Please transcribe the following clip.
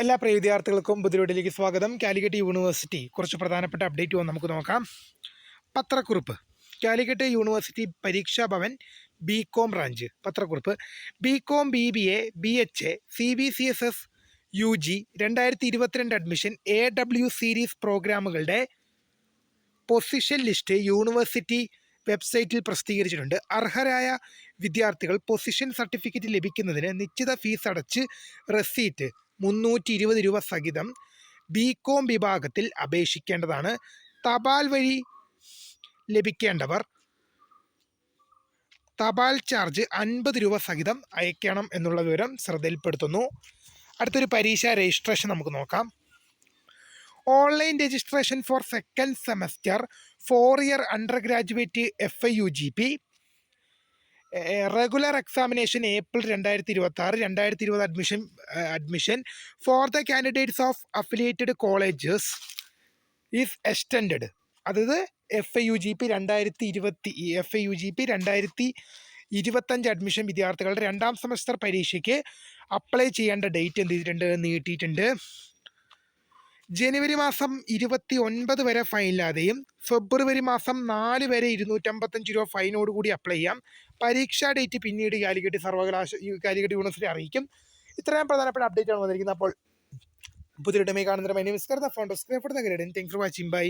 എല്ലാ പ്രിയ വിദ്യാർത്ഥികൾക്കും പുതിയ സ്വാഗതം. കാലിക്കറ്റ് യൂണിവേഴ്സിറ്റി കുറച്ച് പ്രധാനപ്പെട്ട അപ്ഡേറ്റ് നമുക്ക് നോക്കാം. പത്രക്കുറിപ്പ്. Calicut university Pareeksha Bhavan BCom branch പത്രക്കുറിപ്പ്. BCom BBA BHA CBCSS UG 2022 admission AW series പ്രോഗ്രാമുകളുടെ പൊസിഷൻ ലിസ്റ്റ് യൂണിവേഴ്സിറ്റി വെബ്സൈറ്റിൽ പ്രസിദ്ധീകരിച്ചിട്ടുണ്ട്. അർഹരായ വിദ്യാർത്ഥികൾ പൊസിഷൻ സർട്ടിഫിക്കറ്റ് ലഭിക്കുന്നതിന് നിശ്ചിത ഫീസ് അടച്ച് റെസീറ്റ് 320 രൂപ സഹിതം ബികോം വിഭാഗത്തിൽ അപേക്ഷിക്കേണ്ടതാണ്. തപാൽ വഴി ലഭിക്കേണ്ടവർ തപാൽ ചാർജ് 50 രൂപ സഹിതം അയക്കണം എന്നുള്ള വിവരം ശ്രദ്ധയിൽപ്പെടുത്തുന്നു. അടുത്തൊരു പരീക്ഷ രജിസ്ട്രേഷൻ നമുക്ക് നോക്കാം. Online registration four second semester 4 year under graduate FIUGP. Regular examination April 2020 admission for the candidates of affiliated colleges is extend. അതായത് FIUGP 2025 അഡ്മിഷൻ വിദ്യാർത്ഥികളുടെ 2ാം സെമസ്റ്റർ പരീക്ഷയ്ക്ക് അപ്ലൈ ചെയ്യേണ്ട ഡേറ്റ് എന്ത് ചെയ്തിട്ടുണ്ട്, നീട്ടിയിട്ടുണ്ട്. ജനുവരി മാസം 29 വരെ ഫൈനില്ലാതെയും ഫെബ്രുവരി മാസം 4 വരെ 255 രൂപ ഫൈനോടുകൂടി അപ്ലൈ ചെയ്യാം. പരീക്ഷാ ഡേറ്റ് പിന്നീട് കാലിക്കറ്റ് യൂണിവേഴ്സിറ്റി അറിയിക്കും. ഇത്രയും പ്രധാനപ്പെട്ട അപ്ഡേറ്റ് ആണ് വന്നിരിക്കുന്നത്. അപ്പോൾ പുതിയ കാണുന്ന താങ്ക്സ് ഫോർ വാച്ചിങ്. ബൈ.